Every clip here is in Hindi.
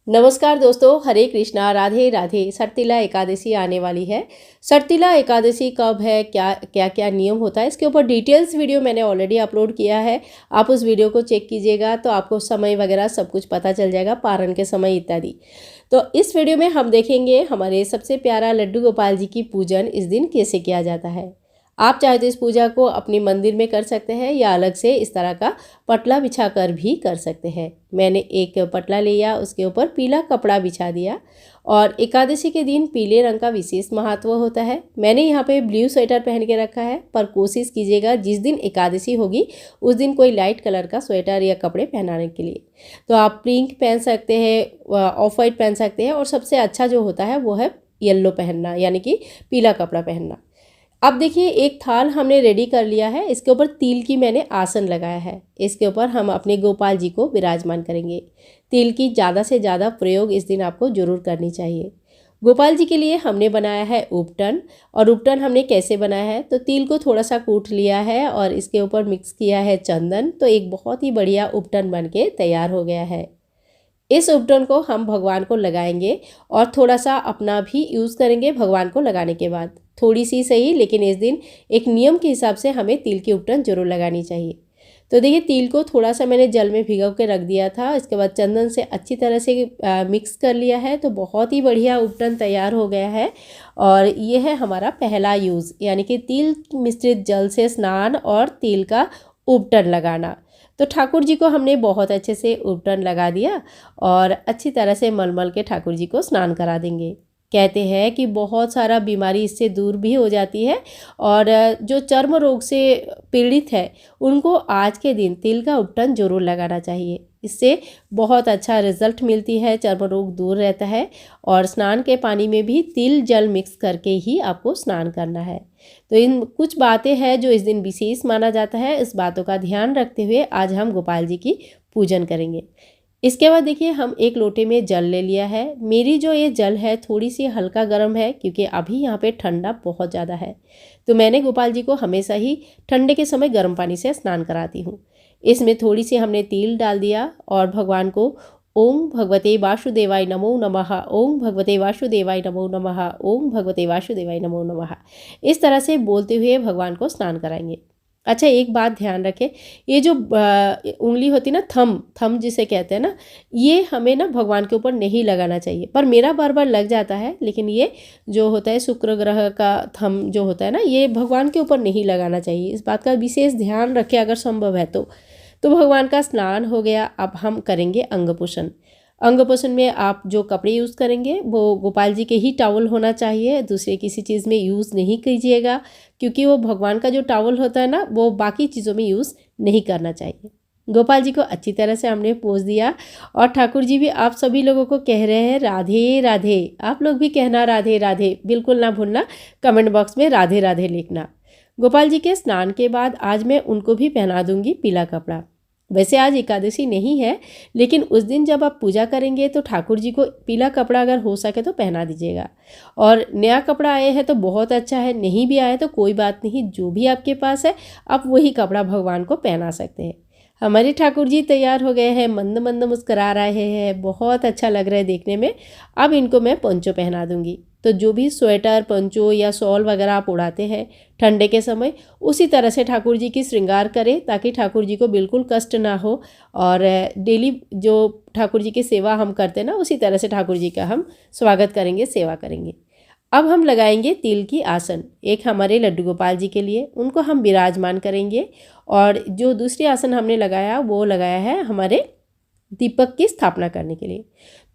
नमस्कार दोस्तों, हरे कृष्णा, राधे राधे। सरतिला एकादशी आने वाली है। सरतिला एकादशी कब है, क्या क्या क्या नियम होता है, इसके ऊपर डिटेल्स वीडियो मैंने ऑलरेडी अपलोड किया है। आप उस वीडियो को चेक कीजिएगा तो आपको समय वगैरह सब कुछ पता चल जाएगा, पारण के समय इत्यादि। तो इस वीडियो में हम देखेंगे हमारे सबसे प्यारा लड्डू गोपाल जी की पूजन इस दिन कैसे किया जाता है। आप चाहे तो इस पूजा को अपनी मंदिर में कर सकते हैं या अलग से इस तरह का पटला बिछा कर भी कर सकते हैं। मैंने एक पटला लिया, उसके ऊपर पीला कपड़ा बिछा दिया और एकादशी के दिन पीले रंग का विशेष महत्व होता है। मैंने यहाँ पे ब्लू स्वेटर पहन के रखा है, पर कोशिश कीजिएगा जिस दिन एकादशी होगी उस दिन कोई लाइट कलर का स्वेटर या कपड़े पहनाने के लिए। तो आप पिंक पहन सकते हैं, ऑफ वाइट पहन सकते हैं और सबसे अच्छा जो होता है वो है येलो पहनना, यानी कि पीला कपड़ा पहनना। अब देखिए, एक थाल हमने रेडी कर लिया है, इसके ऊपर तिल की मैंने आसन लगाया है। इसके ऊपर हम अपने गोपाल जी को विराजमान करेंगे। तिल की ज़्यादा से ज़्यादा प्रयोग इस दिन आपको जरूर करनी चाहिए। गोपाल जी के लिए हमने बनाया है उपटन। और उपटन हमने कैसे बनाया है, तो तिल को थोड़ा सा कूट लिया है और इसके ऊपर मिक्स किया है चंदन, तो एक बहुत ही बढ़िया उपटन बन के तैयार हो गया है। इस उपटन को हम भगवान को लगाएंगे और थोड़ा सा अपना भी यूज़ करेंगे भगवान को लगाने के बाद। थोड़ी सी सही, लेकिन इस दिन एक नियम के हिसाब से हमें तिल की उपटन जरूर लगानी चाहिए। तो देखिए, तिल को थोड़ा सा मैंने जल में भिगो के रख दिया था, इसके बाद चंदन से अच्छी तरह से मिक्स कर लिया है, तो बहुत ही बढ़िया उपटन तैयार हो गया है। और ये है हमारा पहला यूज़, यानी कि तिल मिश्रित जल से स्नान और तिल का उपटन लगाना। तो ठाकुर जी को हमने बहुत अच्छे से उपटन लगा दिया और अच्छी तरह से मलमल के ठाकुर जी को स्नान करा देंगे। कहते हैं कि बहुत सारा बीमारी इससे दूर भी हो जाती है और जो चर्म रोग से पीड़ित है उनको आज के दिन तिल का उपटन जरूर लगाना चाहिए। इससे बहुत अच्छा रिजल्ट मिलती है, चर्म रोग दूर रहता है। और स्नान के पानी में भी तिल जल मिक्स करके ही आपको स्नान करना है। तो इन कुछ बातें हैं जो इस दिन विशेष माना जाता है। इस बातों का ध्यान रखते हुए आज हम गोपाल जी की पूजन करेंगे। इसके बाद देखिए, हम एक लोटे में जल ले लिया है। मेरी जो ये जल है थोड़ी सी हल्का गर्म है, क्योंकि अभी यहाँ पे ठंडा बहुत ज़्यादा है। तो मैंने गोपाल जी को हमेशा ही ठंडे के समय गर्म पानी से स्नान कराती हूँ। इसमें थोड़ी सी हमने तिल डाल दिया और भगवान को ओम भगवते वासुदेवाय नमो नमः, ओम भगवते वासुदेवाय नमो नमः, ओम भगवते वासुदेवाय नमो नमः, इस तरह से बोलते हुए भगवान को स्नान कराएंगे। अच्छा, एक बात ध्यान रखें, ये जो उंगली होती है ना, थम जिसे कहते हैं ना, ये हमें ना भगवान के ऊपर नहीं लगाना चाहिए। पर मेरा बार बार लग जाता है, लेकिन ये जो होता है शुक्र ग्रह का थम जो होता है ना, ये भगवान के ऊपर नहीं लगाना चाहिए। इस बात का विशेष ध्यान रखें अगर संभव है तो भगवान का स्नान हो गया। अब हम करेंगे अंगपोषण। अंगपोषण में आप जो कपड़े यूज़ करेंगे वो गोपाल जी के ही टॉवल होना चाहिए, दूसरे किसी चीज़ में यूज़ नहीं कीजिएगा, क्योंकि वो भगवान का जो टॉवल होता है ना, वो बाकी चीज़ों में यूज़ नहीं करना चाहिए। गोपाल जी को अच्छी तरह से हमने पोंछ दिया और ठाकुर जी भी आप सभी लोगों को कह रहे हैं राधे राधे। आप लोग भी कहना राधे राधे, बिल्कुल ना भूलना, कमेंट बॉक्स में राधे राधे लिखना। गोपाल जी के स्नान के बाद आज मैं उनको भी पहना दूंगी पीला कपड़ा। वैसे आज एकादशी नहीं है, लेकिन उस दिन जब आप पूजा करेंगे तो ठाकुर जी को पीला कपड़ा अगर हो सके तो पहना दीजिएगा। और नया कपड़ा आए हैं तो बहुत अच्छा है, नहीं भी आए तो कोई बात नहीं, जो भी आपके पास है आप वही कपड़ा भगवान को पहना सकते हैं। हमारे ठाकुर जी तैयार हो गए हैं, मंद मंद मुस्करा रहे हैं, बहुत अच्छा लग रहा है देखने में। अब इनको मैं पंचो पहना दूंगी। तो जो भी स्वेटर, पंचो या शॉल वगैरह आप उड़ाते हैं ठंडे के समय, उसी तरह से ठाकुर जी की श्रृंगार करें ताकि ठाकुर जी को बिल्कुल कष्ट ना हो। और डेली जो ठाकुर जी की सेवा हम करते हैं ना, उसी तरह से ठाकुर जी का हम स्वागत करेंगे, सेवा करेंगे। अब हम लगाएंगे तिल की आसन। एक हमारे लड्डू गोपाल जी के लिए, उनको हम विराजमान करेंगे। और जो दूसरी आसन हमने लगाया वो लगाया है हमारे दीपक की स्थापना करने के लिए।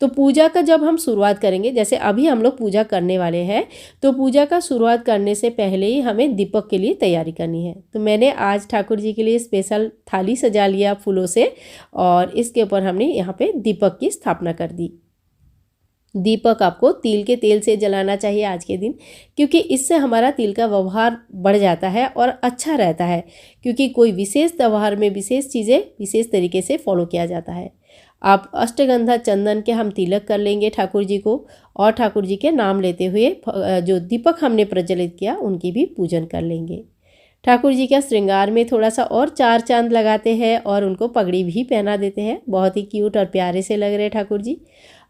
तो पूजा का जब हम शुरुआत करेंगे, जैसे अभी हम लोग पूजा करने वाले हैं, तो पूजा का शुरुआत करने से पहले ही हमें दीपक के लिए तैयारी करनी है। तो मैंने आज ठाकुर जी के लिए स्पेशल थाली सजा लिया फूलों से और इसके ऊपर हमने यहाँ पे दीपक की स्थापना कर दी। दीपक आपको तिल के तेल से जलाना चाहिए आज के दिन, क्योंकि इससे हमारा तिल का व्यवहार बढ़ जाता है और अच्छा रहता है, क्योंकि कोई विशेष त्यौहार में विशेष चीज़ें विशेष तरीके से फॉलो किया जाता है। आप अष्टगंधा चंदन के हम तिलक कर लेंगे ठाकुर जी को, और ठाकुर जी के नाम लेते हुए जो दीपक हमने प्रज्वलित किया उनकी भी पूजन कर लेंगे। ठाकुर जी का श्रृंगार में थोड़ा सा और चार चांद लगाते हैं और उनको पगड़ी भी पहना देते हैं। बहुत ही क्यूट और प्यारे से लग रहे ठाकुर जी।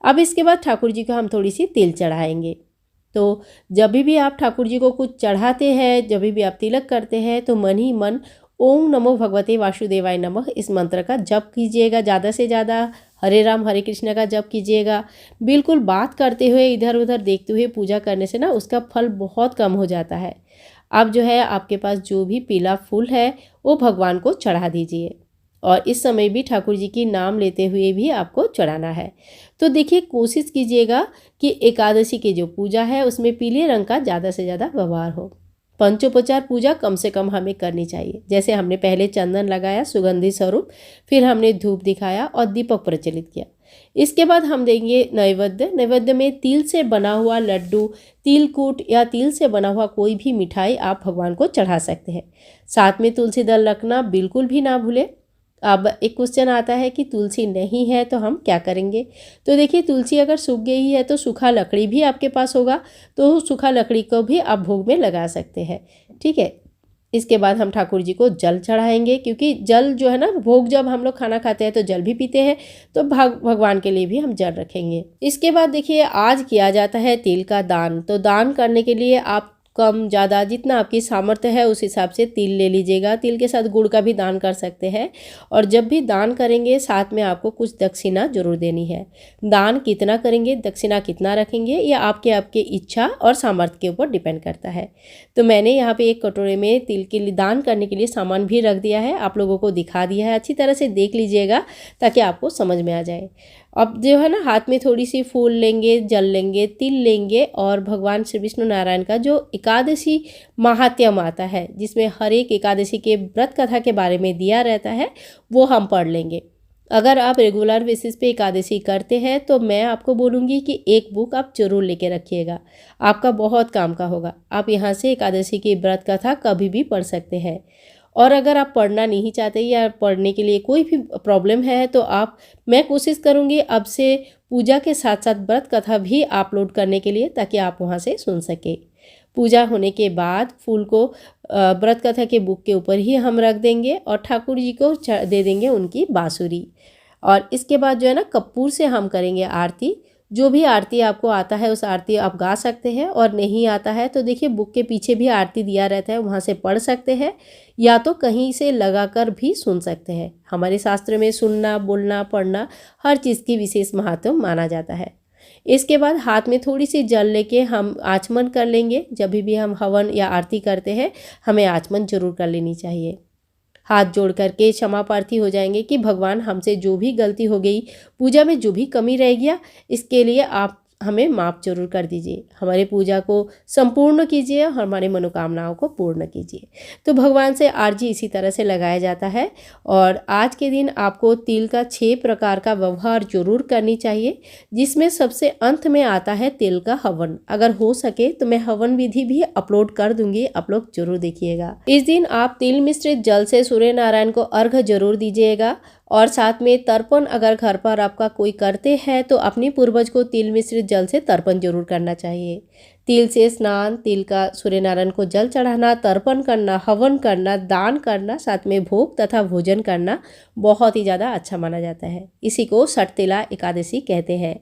अब इसके बाद ठाकुर जी को हम थोड़ी सी तिल चढ़ाएंगे। तो जब भी आप ठाकुर जी को कुछ चढ़ाते हैं, जब भी आप तिलक करते हैं, तो मन ही मन ओम नमो भगवते वासुदेवाय नमः इस मंत्र का जप कीजिएगा। ज़्यादा से ज़्यादा हरे राम हरे कृष्ण का जप कीजिएगा। बिल्कुल बात करते हुए, इधर उधर देखते हुए पूजा करने से ना उसका फल बहुत कम हो जाता है। अब जो है आपके पास जो भी पीला फूल है वो भगवान को चढ़ा दीजिए, और इस समय भी ठाकुर जी की नाम लेते हुए भी आपको चढ़ाना है। तो देखिए, कोशिश कीजिएगा कि एकादशी की जो पूजा है उसमें पीले रंग का ज़्यादा से ज़्यादा व्यवहार हो। पंचोपचार पूजा कम से कम हमें करनी चाहिए। जैसे हमने पहले चंदन लगाया सुगंधि स्वरूप, फिर हमने धूप दिखाया और दीपक प्रज्वलित किया। इसके बाद हम देंगे नैवेद्य। नैवेद्य में तिल से बना हुआ लड्डू, तिलकूट या तिल से बना हुआ कोई भी मिठाई आप भगवान को चढ़ा सकते हैं। साथ में तुलसी दल रखना बिल्कुल भी ना भूलें। अब एक क्वेश्चन आता है कि तुलसी नहीं है तो हम क्या करेंगे। तो देखिए, तुलसी अगर सूख गई है तो सूखा लकड़ी भी आपके पास होगा, तो सूखा लकड़ी को भी आप भोग में लगा सकते हैं। ठीक है। इसके बाद हम ठाकुर जी को जल चढ़ाएंगे, क्योंकि जल जो है ना, भोग जब हम लोग खाना खाते हैं तो जल भी पीते हैं, तो भगवान के लिए भी हम जल रखेंगे। इसके बाद देखिए, आज किया जाता है तिल का दान। तो दान करने के लिए आप कम ज़्यादा जितना आपकी सामर्थ्य है उस हिसाब से तिल ले लीजिएगा। तिल के साथ गुड़ का भी दान कर सकते हैं। और जब भी दान करेंगे साथ में आपको कुछ दक्षिणा जरूर देनी है। दान कितना करेंगे, दक्षिणा कितना रखेंगे, यह आपके इच्छा और सामर्थ्य के ऊपर डिपेंड करता है। तो मैंने यहाँ पे एक कटोरे में तिल के लिए दान करने के लिए सामान भी रख दिया है, आप लोगों को दिखा दिया है। अच्छी तरह से देख लीजिएगा ताकि आपको समझ में आ जाए। अब जो है ना, हाथ में थोड़ी सी फूल लेंगे, जल लेंगे, तिल लेंगे, और भगवान श्री विष्णु नारायण का जो एकादशी महात्म्य आता है, जिसमें हर एक एकादशी के व्रत कथा के बारे में दिया रहता है, वो हम पढ़ लेंगे। अगर आप रेगुलर बेसिस पे एकादशी करते हैं तो मैं आपको बोलूँगी कि एक बुक आप जरूर लेके रखिएगा, आपका बहुत काम का होगा। आप यहाँ से एकादशी की व्रत कथा कभी भी पढ़ सकते हैं। और अगर आप पढ़ना नहीं चाहते या पढ़ने के लिए कोई भी प्रॉब्लम है तो मैं कोशिश करूँगी अब से पूजा के साथ साथ व्रत कथा भी अपलोड करने के लिए, ताकि आप वहाँ से सुन सके। पूजा होने के बाद फूल को व्रत कथा के बुक के ऊपर ही हम रख देंगे और ठाकुर जी को दे देंगे उनकी बांसुरी। और इसके बाद जो है ना, कपूर से हम करेंगे आरती। जो भी आरती आपको आता है उस आरती आप गा सकते हैं, और नहीं आता है तो देखिए बुक के पीछे भी आरती दिया रहता है, वहाँ से पढ़ सकते हैं, या तो कहीं से लगाकर भी सुन सकते हैं। हमारे शास्त्र में सुनना, बोलना, पढ़ना हर चीज़ की विशेष महत्व माना जाता है। इसके बाद हाथ में थोड़ी सी जल लेके हम आचमन कर लेंगे। जब भी हम हवन या आरती करते हैं हमें आचमन जरूर कर लेनी चाहिए। हाथ जोड़ करके क्षमा प्रार्थी हो जाएंगे कि भगवान हमसे जो भी गलती हो गई, पूजा में जो भी कमी रह गया, इसके लिए आप हमें माफ़ जरूर कर दीजिए। हमारे पूजा को संपूर्ण कीजिए और हमारी मनोकामनाओं को पूर्ण कीजिए। तो भगवान से आरजी इसी तरह से लगाया जाता है। और आज के दिन आपको तिल का 6 प्रकार का व्यवहार जरूर करनी चाहिए, जिसमें सबसे अंत में आता है तिल का हवन। अगर हो सके तो मैं हवन विधि भी अपलोड कर दूंगी, आप लोग जरूर देखिएगा। इस दिन आप तिल मिश्रित जल से सूर्य नारायण को अर्घ जरूर दीजिएगा। और साथ में तर्पण अगर घर पर आपका कोई करते हैं तो अपने पूर्वज को तिल मिश्रित जल से तर्पण जरूर करना चाहिए। तिल से स्नान, तिल का सूर्य नारायण को जल चढ़ाना, तर्पण करना, हवन करना, दान करना, साथ में भोग तथा भोजन करना बहुत ही ज़्यादा अच्छा माना जाता है। इसी को सटतिला एकादशी कहते हैं।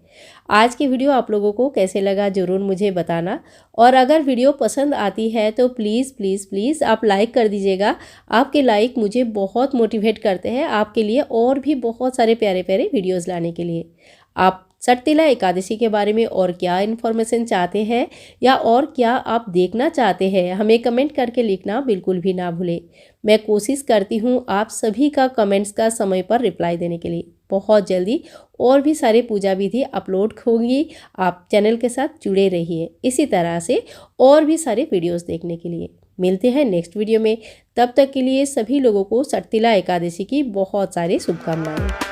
आज की वीडियो आप लोगों को कैसे लगा जरूर मुझे बताना। और अगर वीडियो पसंद आती है तो प्लीज़ प्लीज़ प्लीज़ आप लाइक कर दीजिएगा। आपके लाइक मुझे बहुत मोटिवेट करते हैं आपके लिए और भी बहुत सारे प्यारे प्यारे वीडियोज़ लाने के लिए। आप सटतिला एकादशी के बारे में और क्या इन्फॉर्मेशन चाहते हैं या और क्या आप देखना चाहते हैं, हमें कमेंट करके लिखना बिल्कुल भी ना भूलें। मैं कोशिश करती हूँ आप सभी का कमेंट्स का समय पर रिप्लाई देने के लिए। बहुत जल्दी और भी सारे पूजा विधि अपलोड होंगी, आप चैनल के साथ जुड़े रहिए इसी तरह से और भी सारे वीडियोज़ देखने के लिए। मिलते हैं नेक्स्ट वीडियो में, तब तक के लिए सभी लोगों को सटतिला एकादशी की बहुत सारी शुभकामनाएं।